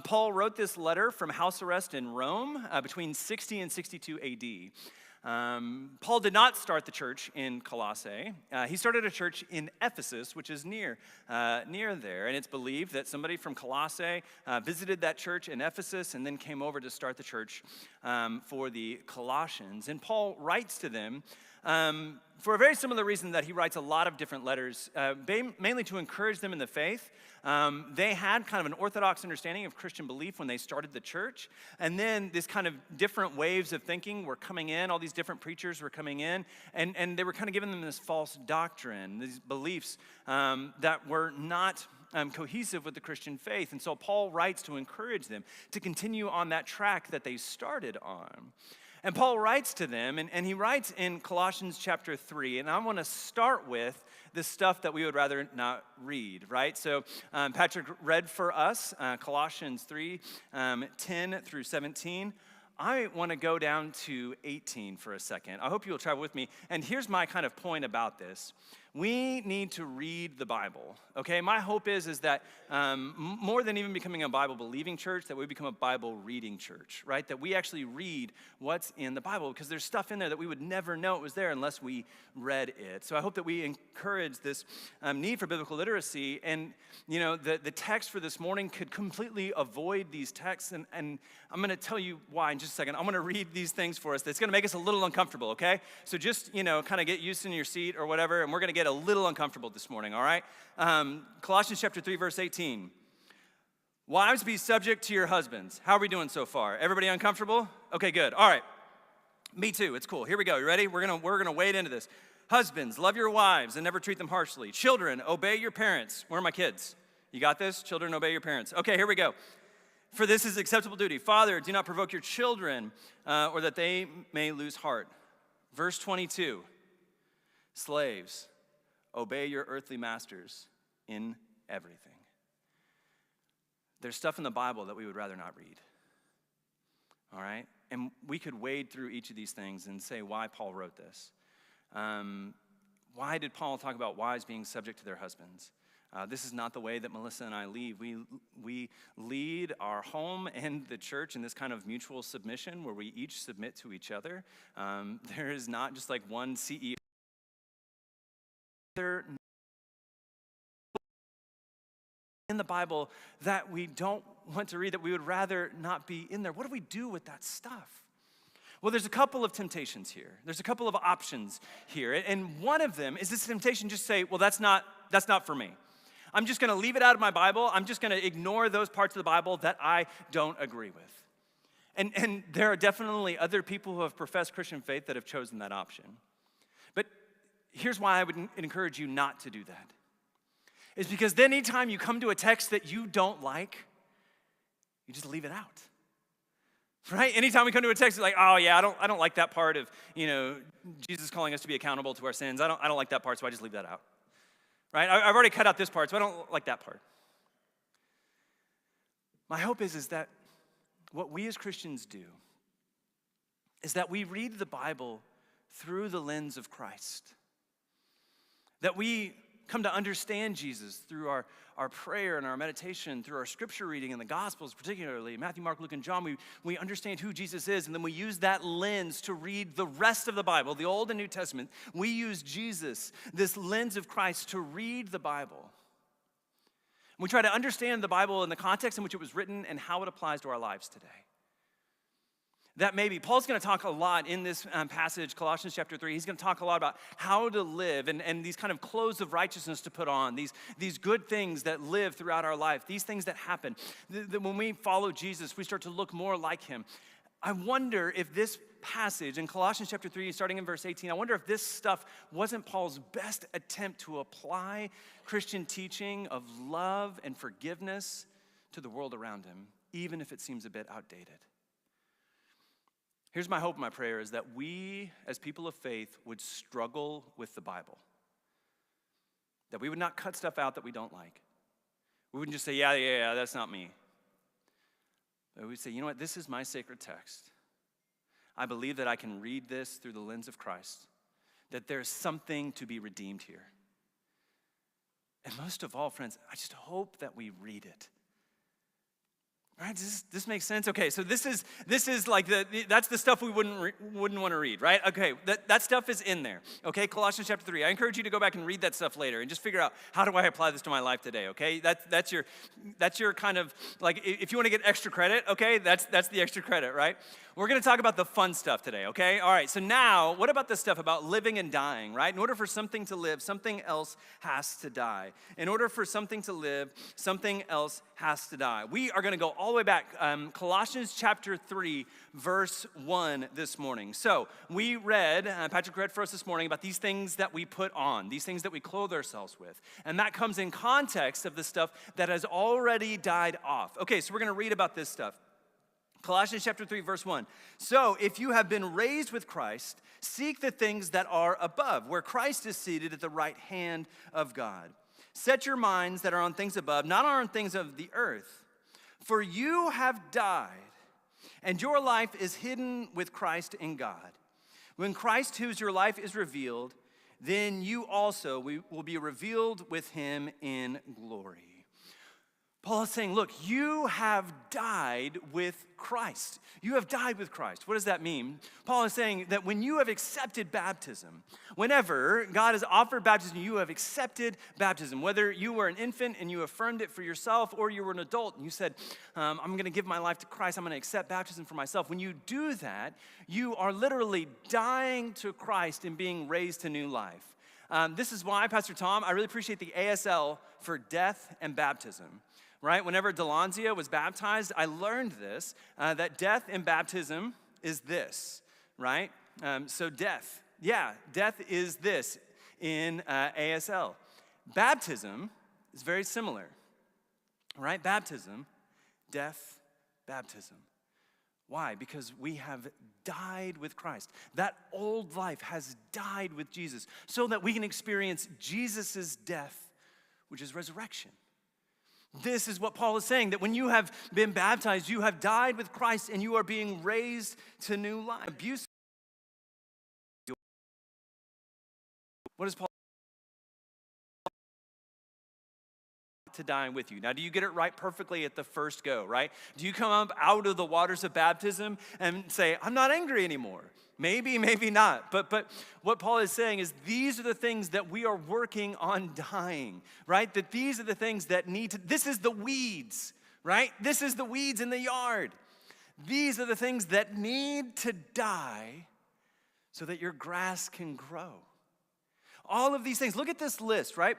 Paul wrote this letter from house arrest in Rome between 60 and 62 AD. Paul did not start the church in Colossae. He started a church in Ephesus, which is near there. And it's believed that somebody from Colossae visited that church in Ephesus and then came over to start the church for the Colossians. And Paul writes to them for a very similar reason that he writes a lot of different letters, mainly to encourage them in the faith. They had kind of an orthodox understanding of Christian belief when they started the church. And then this kind of different waves of thinking were coming in. All these different preachers were coming in. And they were kind of giving them this false doctrine, these beliefs that were not cohesive with the Christian faith. And so Paul writes to encourage them to continue on that track that they started on. And Paul writes to them, and he writes in Colossians chapter 3, and I want to start with the stuff that we would rather not read, right? So Patrick read for us Colossians 3, 10 through 17. I want to go down to 18 for a second. I hope you'll travel with me. And here's my kind of point about this. We need to read the Bible, okay? My hope is that more than even becoming a Bible-believing church, that we become a Bible-reading church, right? That we actually read what's in the Bible, because there's stuff in there that we would never know it was there unless we read it. So I hope that we encourage this need for biblical literacy. And, you know, the text for this morning could completely avoid these texts, and I'm going to tell you why in just a second. I'm going to read these things for us. That's going to make us a little uncomfortable, okay? So just, you know, kind of get used in your seat or whatever, and we're going to get a little uncomfortable this morning, all right? Colossians chapter 3, verse 18. Wives, be subject to your husbands. How are we doing so far? Everybody uncomfortable? Okay, good. All right. Me too. It's cool. Here we go. You ready? We're gonna wade into this. Husbands, love your wives and never treat them harshly. Children, obey your parents. Where are my kids? You got this? Children, obey your parents. Okay, here we go. For this is acceptable duty. Father, do not provoke your children, or that they may lose heart. Verse 22. Slaves, obey your earthly masters in everything. There's stuff in the Bible that we would rather not read. All right? And we could wade through each of these things and say why Paul wrote this. Why did Paul talk about wives being subject to their husbands? This is not the way that Melissa and I lead. We lead our home and the church in this kind of mutual submission where we each submit to each other. There is not just like one CEO. In the Bible that we don't want to read, that we would rather not be in there. What do we do with that stuff? Well, there's a couple of temptations here. There's a couple of options here. And one of them is this temptation just say, well, that's not for me. I'm just going to leave it out of my Bible. I'm just going to ignore those parts of the Bible that I don't agree with. And there are definitely other people who have professed Christian faith that have chosen that option. But here's why I would encourage you not to do that. Is because then anytime you come to a text that you don't like, you just leave it out. Right? Anytime we come to a text, it's like, oh yeah, I don't like that part of, you know, Jesus calling us to be accountable to our sins. I don't like that part, so I just leave that out. Right? I've already cut out this part, so I don't like that part. My hope is that what we as Christians do is that we read the Bible through the lens of Christ. That we come to understand Jesus through our prayer and our meditation, through our scripture reading in the Gospels, particularly Matthew, Mark, Luke, and John. We understand who Jesus is, and then we use that lens to read the rest of the Bible, the Old and New Testament. We use Jesus, this lens of Christ, to read the Bible. We try to understand the Bible in the context in which it was written and how it applies to our lives today. That maybe, Paul's going to talk a lot in this passage, Colossians chapter 3. He's going to talk a lot about how to live and these kind of clothes of righteousness to put on, these good things that live throughout our life, these things that happen. When we follow Jesus, we start to look more like him. I wonder if this passage in Colossians chapter 3, starting in verse 18, I wonder if this stuff wasn't Paul's best attempt to apply Christian teaching of love and forgiveness to the world around him, even if it seems a bit outdated. Here's my hope, my prayer, is that we, as people of faith, would struggle with the Bible. That we would not cut stuff out that we don't like. We wouldn't just say, yeah, that's not me. But we'd say, you know what, this is my sacred text. I believe that I can read this through the lens of Christ. That there's something to be redeemed here. And most of all, friends, I just hope that we read it. Right? Does this make sense? Okay, so this is like that's the stuff we wouldn't want to read, right? Okay, that stuff is in there. Okay, Colossians chapter 3. I encourage you to go back and read that stuff later and just figure out, how do I apply this to my life today? Okay, that's your kind of, like, if you want to get extra credit, okay, that's the extra credit, right? We're going to talk about the fun stuff today, okay? All right, so now, what about this stuff about living and dying, right? In order for something to live, something else has to die. In order for something to live, something else has to die. We are going to go all the way back, Colossians chapter 3, verse 1 this morning. So we read, Patrick read for us this morning about these things that we put on, these things that we clothe ourselves with. And that comes in context of the stuff that has already died off. Okay, so we're going to read about this stuff. Colossians chapter 3, verse 1. So if you have been raised with Christ, seek the things that are above, where Christ is seated at the right hand of God. Set your minds that are on things above, not on things of the earth. For you have died, and your life is hidden with Christ in God. When Christ, who is your life, is revealed, then you also will be revealed with him in glory. Paul is saying, look, you have died with Christ. You have died with Christ. What does that mean? Paul is saying that when you have accepted baptism, whenever God has offered baptism, you have accepted baptism. Whether you were an infant and you affirmed it for yourself, or you were an adult and you said, I'm going to give my life to Christ, I'm going to accept baptism for myself. When you do that, you are literally dying to Christ and being raised to new life. This is why, Pastor Tom, I really appreciate the ASL for death and baptism. Right? Whenever Delonzia was baptized, I learned this, that death in baptism is this, right? So death is this in ASL. Baptism is very similar, right? Baptism, death, baptism. Why? Because we have died with Christ. That old life has died with Jesus so that we can experience Jesus' death, which is resurrection. This is what Paul is saying, that when you have been baptized, you have died with Christ and you are being raised to new life. Abuse. What does Paul to dying with you? Now, do you get it right perfectly at the first go, right? Do you come up out of the waters of baptism and say, I'm not angry anymore? Maybe, maybe not. But what Paul is saying is these are the things that we are working on dying, right? That these are the things that need to, this is the weeds, right? This is the weeds in the yard. These are the things that need to die so that your grass can grow. All of these things, look at this list, right?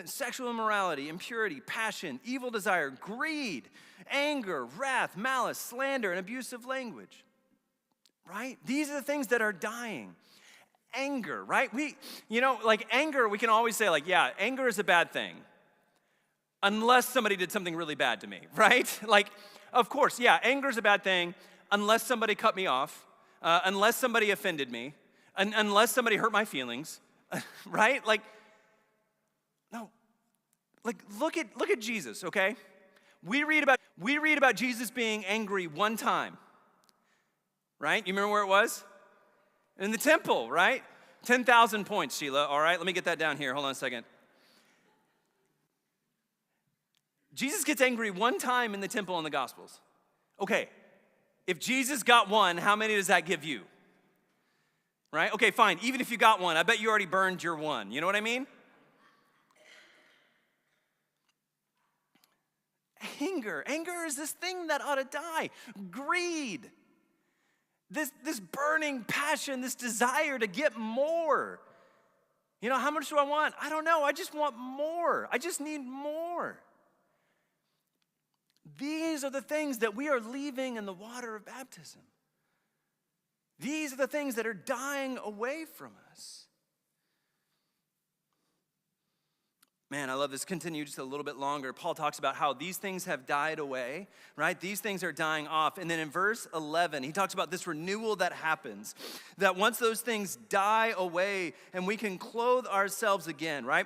Sexual immorality, impurity, passion, evil desire, greed, anger, wrath, malice, slander, and abusive language. Right? These are the things that are dying. Anger, right? Anger, we can always say, yeah, anger is a bad thing. Unless somebody did something really bad to me, right? Of course, yeah, anger is a bad thing unless somebody cut me off, unless somebody offended me, unless somebody hurt my feelings, right? No. Look at Jesus, okay? We read about Jesus being angry one time. Right? You remember where it was? In the temple, right? 10,000 points, Sheila. All right, let me get that down here. Hold on a second. Jesus gets angry one time in the temple in the Gospels. Okay, if Jesus got one, how many does that give you? Right? Okay, fine. Even if you got one, I bet you already burned your one. You know what I mean? Anger is this thing that ought to die. Greed. This burning passion, this desire to get more. How much do I want? I don't know. I just want more. I just need more. These are the things that we are leaving in the water of baptism. These are the things that are dying away from us. Man, I love this. Continue just a little bit longer. Paul talks about how these things have died away, right? These things are dying off. And then in verse 11, he talks about this renewal that happens, that once those things die away and we can clothe ourselves again, right?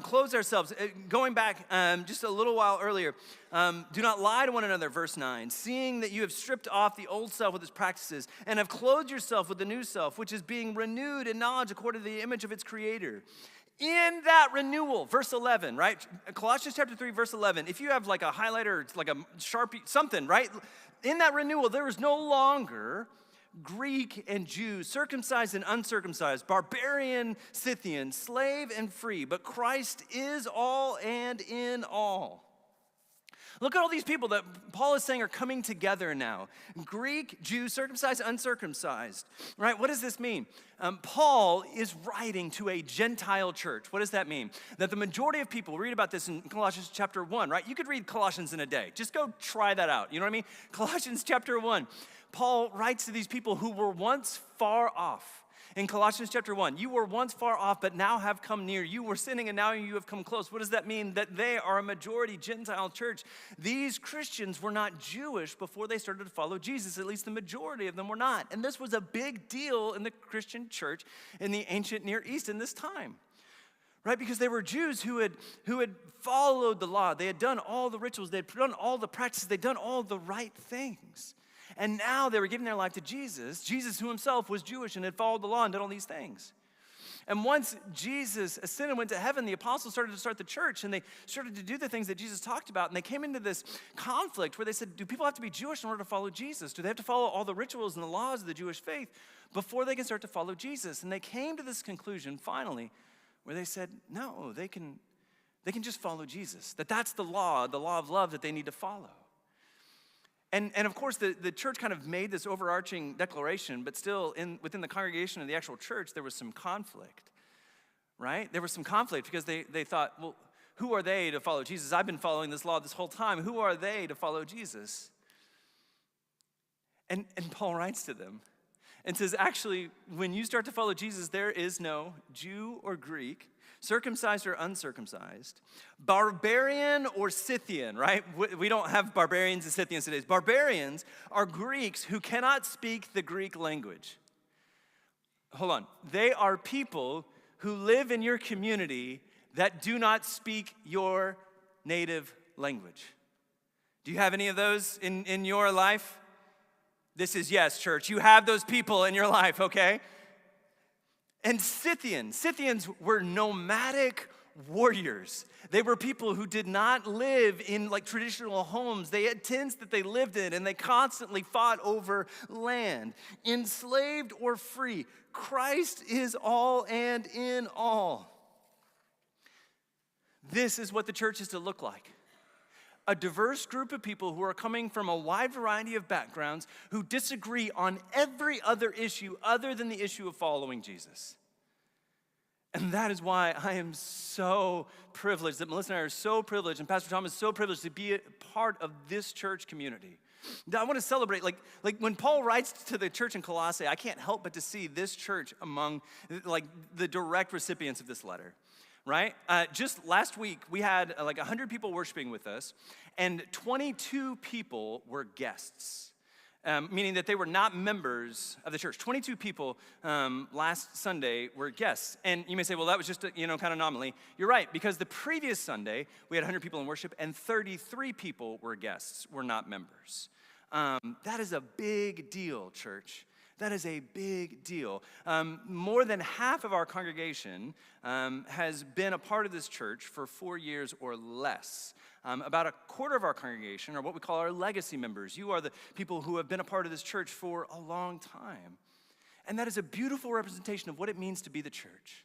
Clothe ourselves. Going back just a little while earlier, do not lie to one another, verse 9, seeing that you have stripped off the old self with its practices and have clothed yourself with the new self, which is being renewed in knowledge according to the image of its creator. In that renewal, verse 11, right? Colossians chapter 3, verse 11. If you have like a highlighter, it's like a Sharpie, something, right? In that renewal, there is no longer Greek and Jew, circumcised and uncircumcised, barbarian, Scythian, slave and free, but Christ is all and in all. Look at all these people that Paul is saying are coming together now. Greek, Jew, circumcised, uncircumcised, right? What does this mean? Paul is writing to a Gentile church. What does that mean? That the majority of people, read about this in Colossians chapter 1, right? You could read Colossians in a day. Just go try that out. You know what I mean? Colossians chapter 1. Paul writes to these people who were once far off. In Colossians chapter 1, you were once far off, but now have come near. You were sinning, and now you have come close. What does that mean? That they are a majority Gentile church. These Christians were not Jewish before they started to follow Jesus. At least the majority of them were not. And this was a big deal in the Christian church in the ancient Near East in this time. Right? Because they were Jews who had followed the law. They had done all the rituals. They had done all the practices. They'd done all the right things. And now they were giving their life to Jesus, Jesus who himself was Jewish and had followed the law and done all these things. And once Jesus ascended and went to heaven, the apostles started to start the church, and they started to do the things that Jesus talked about. And they came into this conflict where they said, do people have to be Jewish in order to follow Jesus? Do they have to follow all the rituals and the laws of the Jewish faith before they can start to follow Jesus? And they came to this conclusion finally where they said, no, they can just follow Jesus. That's the law of love that they need to follow. And of course, the church kind of made this overarching declaration, but still within the congregation of the actual church, there was some conflict, right? There was some conflict because they thought, well, who are they to follow Jesus? I've been following this law this whole time. Who are they to follow Jesus? And Paul writes to them and says, actually, when you start to follow Jesus, there is no Jew or Greek, circumcised or uncircumcised, barbarian or Scythian, right? We don't have barbarians and Scythians today. Barbarians are Greeks who cannot speak the Greek language. Hold on. They are people who live in your community that do not speak your native language. Do you have any of those in your life? This is yes, church. You have those people in your life, okay? And Scythians were nomadic warriors. They were people who did not live in like traditional homes. They had tents that they lived in, and they constantly fought over land. Enslaved or free, Christ is all and in all. This is what the church is to look like. A diverse group of people who are coming from a wide variety of backgrounds who disagree on every other issue other than the issue of following Jesus. And that is why I am so privileged, that Melissa and I are so privileged, and Pastor Tom is so privileged to be a part of this church community. I want to celebrate, like when Paul writes to the church in Colossae, I can't help but to see this church among like the direct recipients of this letter. Right? Just last week, we had like 100 people worshiping with us, and 22 people were guests, meaning that they were not members of the church. 22 people last Sunday were guests. And you may say, well, that was just a kind of anomaly. You're right, because the previous Sunday, we had 100 people in worship, and 33 people were guests, were not members. That is a big deal, church. That is a big deal. More than half of our congregation has been a part of this church for 4 years or less. About a quarter of our congregation are what we call our legacy members. You are the people who have been a part of this church for a long time. And that is a beautiful representation of what it means to be the church.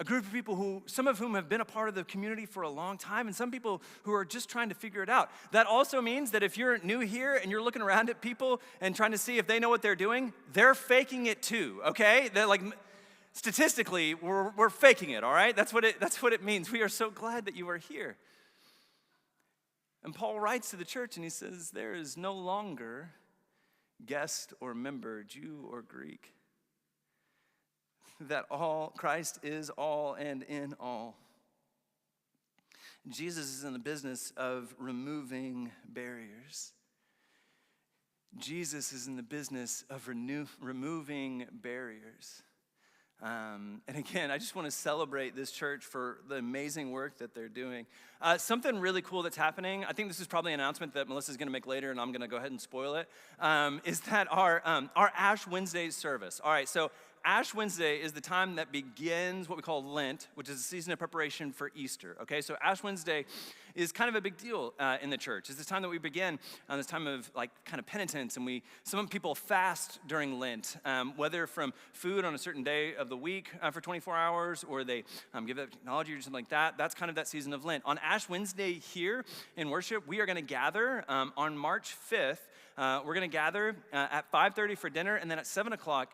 A group of people some of whom have been a part of the community for a long time, and some people who are just trying to figure it out. That also means that if you're new here and you're looking around at people and trying to see if they know what they're doing, they're faking it too, okay? They're like, statistically, we're faking it, all right? That's what it means. We are so glad that you are here. And Paul writes to the church and he says, there is no longer guest or member, Jew or Greek, that Christ is all and in all. Jesus is in the business of removing barriers. Jesus is in the business of removing barriers. And again, I just want to celebrate this church for the amazing work that they're doing. Something really cool that's happening, I think this is probably an announcement that Melissa's going to make later, and I'm going to go ahead and spoil it, is that our Ash Wednesday service. All right, so Ash Wednesday is the time that begins what we call Lent, which is a season of preparation for Easter, okay? So Ash Wednesday is kind of a big deal in the church. It's this time that we begin this time of like kind of penitence, and some people fast during Lent, whether from food on a certain day of the week for 24 hours, or they give up technology or something like that. That's kind of that season of Lent. On Ash Wednesday here in worship, we are going to gather on March 5th. We're going to gather at 5:30 for dinner, and then at 7 o'clock,